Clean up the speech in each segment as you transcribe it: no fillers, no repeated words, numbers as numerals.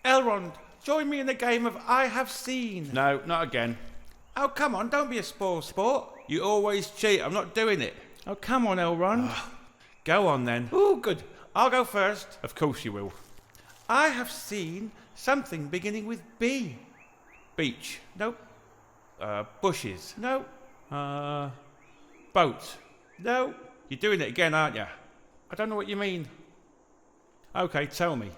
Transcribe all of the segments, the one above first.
Elrond, join me in the game of I Have Seen. No, not again. Oh, come on, don't be a spoil sport. You always cheat. I'm not doing it. Oh, come on, Elrond. Go on then. Oh, good. I'll go first. Of course you will. I have seen something beginning with B. Beach. Nope. Bushes. No. Boat. No. You're doing it again, aren't you? I don't know what you mean. Okay, tell me.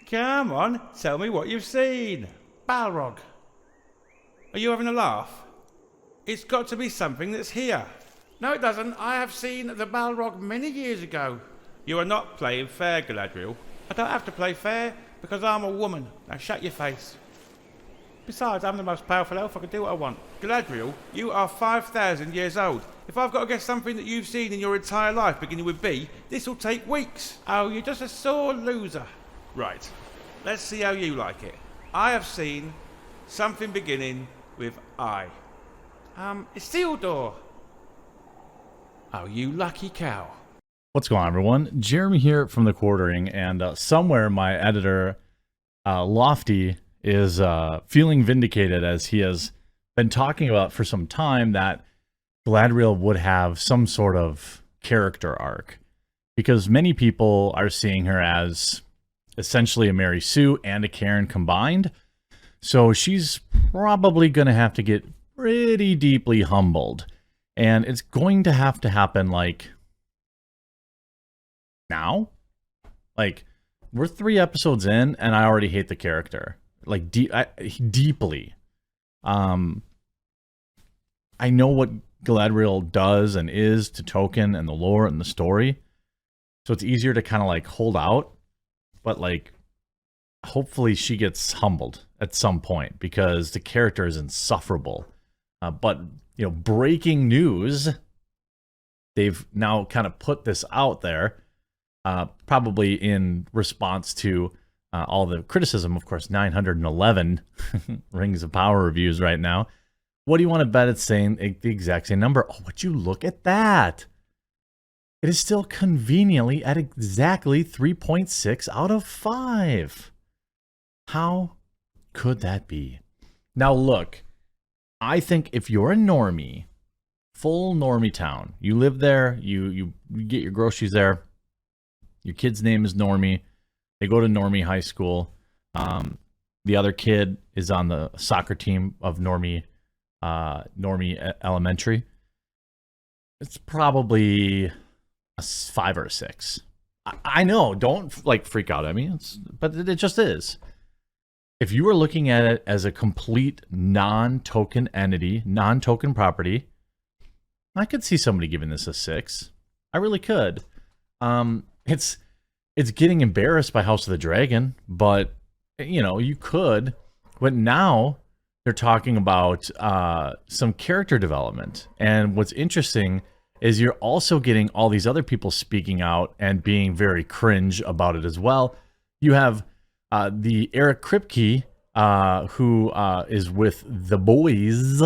Come on, tell me what you've seen. Balrog. Are you having a laugh? It's got to be something that's here. No, it doesn't. I have seen the Balrog many years ago. You are not playing fair, Galadriel. I don't have to play fair because I'm a woman. Now shut your face. Besides, I'm the most powerful elf. I can do what I want. Galadriel, you are 5,000 years old. If I've got to guess something that you've seen in your entire life beginning with B, this will take weeks. Oh, you're just a sore loser. Right. Let's see how you like it. I have seen something beginning with I. Isildur. Oh, you lucky cow. What's going on, everyone? Jeremy here from the Quartering, and somewhere my editor, Lofty, is feeling vindicated as he has been talking about for some time that Galadriel would have some sort of character arc, because many people are seeing her as essentially a Mary Sue and a Karen combined. So she's probably going to have to get pretty deeply humbled, and it's going to happen like now. Like, we're 3 episodes in and I already hate the character, like deeply. I know what Galadriel does and is to Tolkien and the lore and the story, so it's easier to kind of like hold out, but like hopefully she gets humbled at some point because the character is insufferable. But you know, breaking news, they've now kind of put this out there, probably in response to all the criticism. Of course, 911 Rings of Power reviews right now. What do you want to bet it's saying the exact same number? Oh, would you look at that? It is still conveniently at exactly 3.6 out of 5. How could that be? Now look, I think if you're a normie, full normie town, you live there, you get your groceries there, your kid's name is Normie, they go to Normie High School, the other kid is on the soccer team of Normie Elementary, it's probably a 5 or a 6. I know, don't like freak out at me, but it just is. If you were looking at it as a complete non-token entity, non-token property, I could see somebody giving this a 6. I really could. It's getting embarrassed by House of the Dragon, but you know, you could. But now they're talking about some character development, and what's interesting is you're also getting all these other people speaking out and being very cringe about it as well. You have the Eric Kripke, who is with the boys,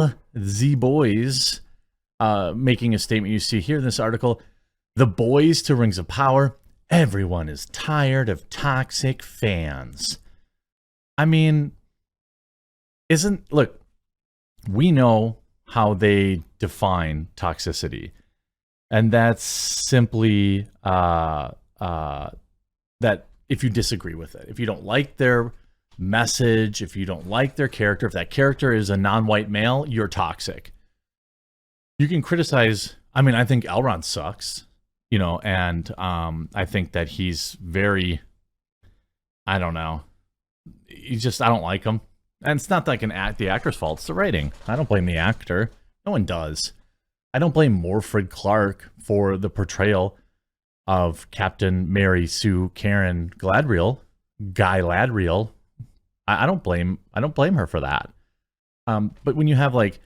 making a statement you see here in this article. The boys to Rings of Power. Everyone is tired of toxic fans. I mean, look, we know how they define toxicity. And that's simply that if you disagree with it, if you don't like their message, if you don't like their character, if that character is a non-white male, you're toxic. You can criticize, I mean, I think Elrond sucks, you know, and I think that he's very, I don't know, I don't like him. And it's not like the actor's fault, it's the writing. I don't blame the actor. No one does. I don't blame Morfred Clark for the portrayal of Captain Mary Sue Karen Galadriel. I don't blame her for that. But when you have like,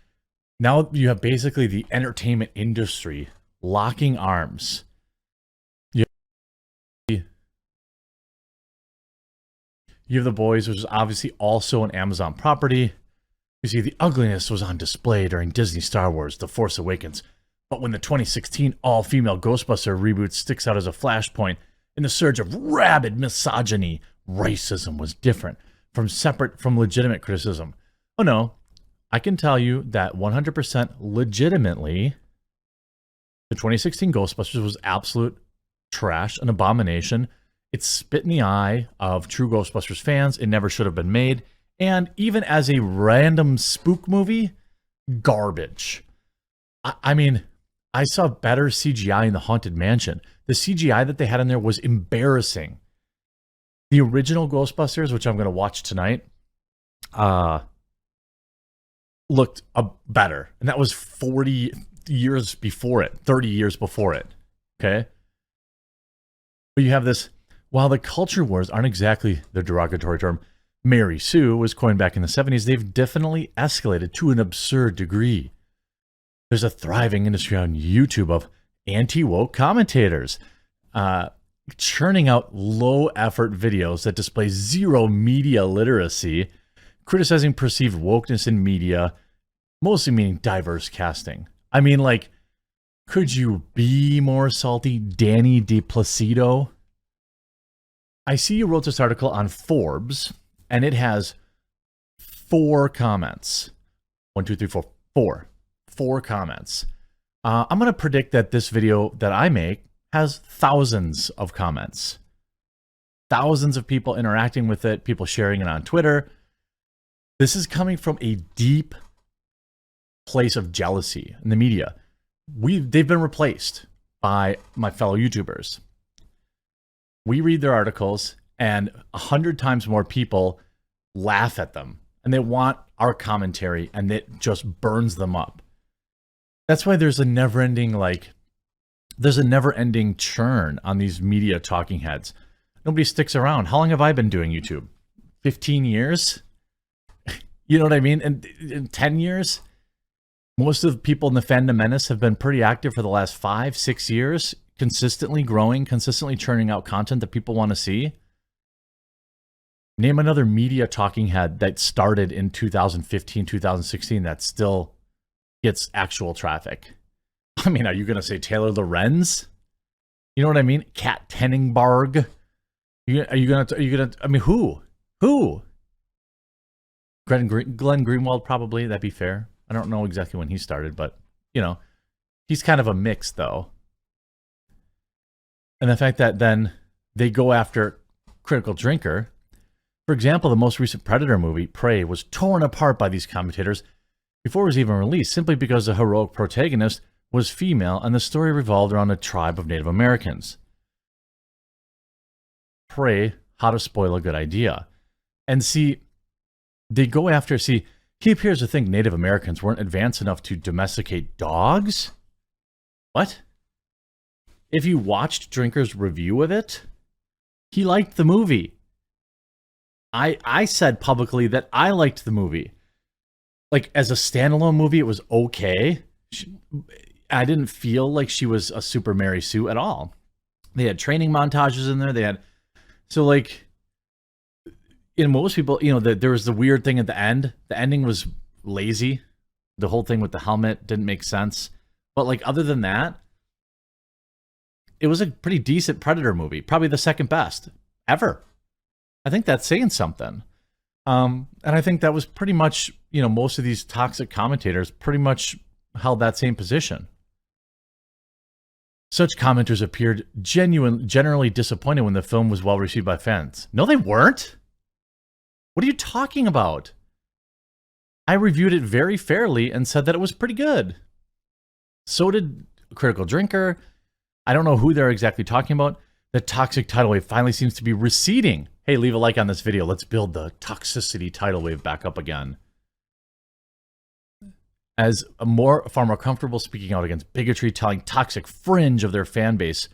now you have basically the entertainment industry locking arms. You have the boys, which is obviously also an Amazon property. You see, the ugliness was on display during Disney Star Wars The Force Awakens. But when the 2016 all-female Ghostbuster reboot sticks out as a flashpoint, In the surge of rabid misogyny, racism was different separate from legitimate criticism. Oh no, I can tell you that 100% legitimately, the 2016 Ghostbusters was absolute trash, an abomination. It spit in the eye of true Ghostbusters fans. It never should have been made. And even as a random spook movie, garbage. I mean, I saw better CGI in the Haunted Mansion. The CGI that they had in there was embarrassing. The original Ghostbusters, which I'm going to watch tonight, looked better. And that was 40 years before it, 30 years before it. Okay? But you have this, while the culture wars aren't exactly the derogatory term Mary Sue was coined back in the 70s, they've definitely escalated to an absurd degree. There's a thriving industry on YouTube of anti-woke commentators churning out low-effort videos that display zero media literacy, criticizing perceived wokeness in media, mostly meaning diverse casting. I mean, like, could you be more salty, Danny DePlacido? I see you wrote this article on Forbes, and it has 4 comments. 1, 2, 3, 4, 4. 4 comments. I'm going to predict that this video that I make has thousands of comments. Thousands of people interacting with it, people sharing it on Twitter. This is coming from a deep place of jealousy in the media. They've been replaced by my fellow YouTubers. We read their articles, and 100 times more people laugh at them, and they want our commentary, and it just burns them up. That's why there's a never-ending churn on these media talking heads. Nobody sticks around. How long have I been doing YouTube? 15 years? You know what I mean? And in 10 years? Most of the people in the Fandom Menace have been pretty active for the last 5, 6 years, consistently growing, consistently churning out content that people want to see. Name another media talking head that started in 2015, 2016 that still gets actual traffic. I mean, are you going to say Taylor Lorenz? You know what I mean? Kat Tenningbarg? Are you going to, I mean, who? Glenn Greenwald, probably. That'd be fair. I don't know exactly when he started, but, you know, he's kind of a mix, though. And the fact that then they go after Critical Drinker. For example, the most recent Predator movie, Prey, was torn apart by these commentators before it was even released, simply because the heroic protagonist was female and the story revolved around a tribe of Native Americans. Prey, how to spoil a good idea. And see, they go after, he appears to think Native Americans weren't advanced enough to domesticate dogs? What? If you watched Drinker's review of it, he liked the movie. I said publicly that I liked the movie. Like, as a standalone movie, it was okay. I didn't feel like she was a super Mary Sue at all. They had training montages in there. So like, in most people, you know, there was the weird thing at the end. The ending was lazy. The whole thing with the helmet didn't make sense. But like, other than that, it was a pretty decent Predator movie. Probably the second best ever. I think that's saying something. And I think that was pretty much, you know, most of these toxic commentators pretty much held that same position. Such commenters appeared generally disappointed when the film was well received by fans. No, they weren't. What are you talking about? I reviewed it very fairly and said that it was pretty good. So did Critical Drinker. I don't know who they're exactly talking about. The toxic tidal wave finally seems to be receding. Hey, leave a like on this video. Let's build the toxicity tidal wave back up again. As far more comfortable speaking out against bigotry, telling toxic fringe of their fan base,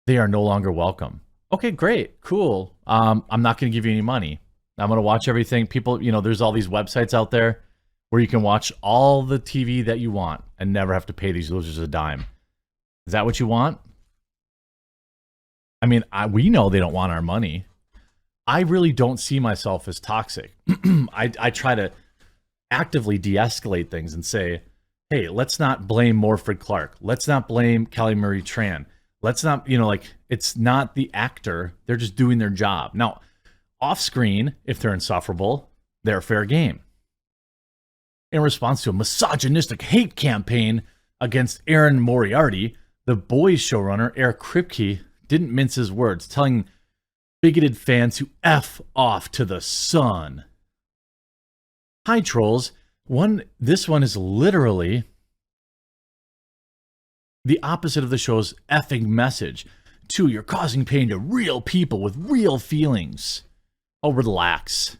they are no longer welcome. Okay, great, cool. I'm not going to give you any money. I'm going to watch everything. People, you know, there's all these websites out there where you can watch all the TV that you want and never have to pay these losers a dime. Is that what you want? I mean, we know they don't want our money. I really don't see myself as toxic. I try to actively de-escalate things and say, hey, let's not blame Morford Clark. Let's not blame Kelly Marie Tran. Let's not, you know, like, it's not the actor. They're just doing their job. Now, off screen, if they're insufferable, they're fair game. In response to a misogynistic hate campaign against Aaron Moriarty, the Boys showrunner Eric Kripke didn't mince his words, telling bigoted fans to F off to the sun. Hi, trolls. This one is literally the opposite of the show's effing message. 2, you're causing pain to real people with real feelings. Oh, relax.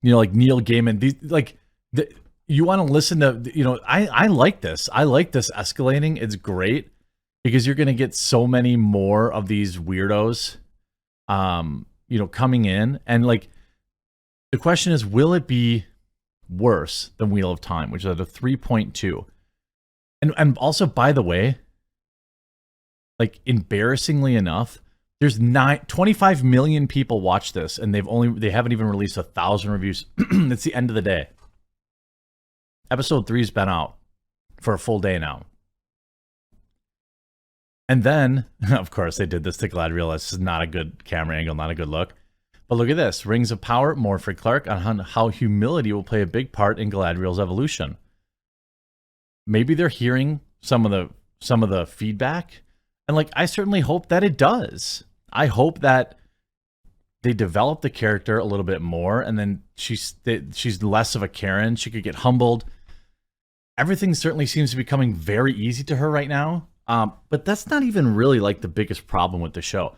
You know, like Neil Gaiman, you want to listen to, you know, I like this. I like this escalating. It's great because you're going to get so many more of these weirdos, you know, coming in. And like, the question is, will it be worse than Wheel of Time, which is at a 3.2? And also, by the way, like, embarrassingly enough, there's 25 million people watch this, and they haven't even released 1,000 reviews. It's the end of the day. Episode 3's been out for a full day now. And then, of course, they did this to Galadriel. This is not a good camera angle, not a good look. But look at this. Rings of Power, Morfred Clark, on how humility will play a big part in Galadriel's evolution. Maybe they're hearing some of the feedback. And like, I certainly hope that it does. I hope that they develop the character a little bit more, and then she's less of a Karen. She could get humbled. Everything certainly seems to be becoming very easy to her right now. But that's not even really like the biggest problem with the show.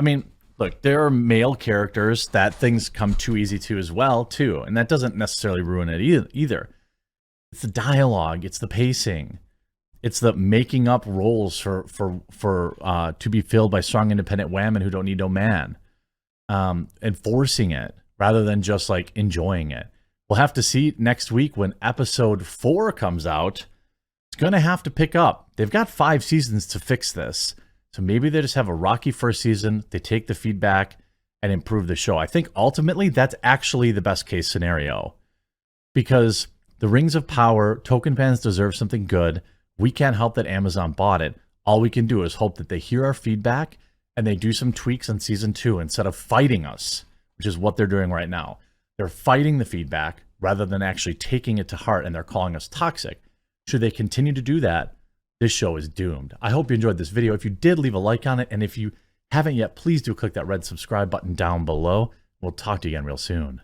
I mean, look, there are male characters that things come too easy to as well, too. And that doesn't necessarily ruin it either. It's the dialogue. It's the pacing. It's the making up roles to be filled by strong, independent women who don't need no man. And forcing it rather than just like enjoying it. We'll have to see next week when episode 4 comes out. It's going to have to pick up. They've got 5 seasons to fix this. So maybe they just have a rocky first season. They take the feedback and improve the show. I think ultimately that's actually the best case scenario. Because the Rings of Power, token fans deserve something good. We can't help that Amazon bought it. All we can do is hope that they hear our feedback and they do some tweaks on season 2 instead of fighting us, which is what they're doing right now. They're fighting the feedback rather than actually taking it to heart, and they're calling us toxic. Should they continue to do that, this show is doomed. I hope you enjoyed this video. If you did, leave a like on it. And if you haven't yet, please do click that red subscribe button down below. We'll talk to you again real soon.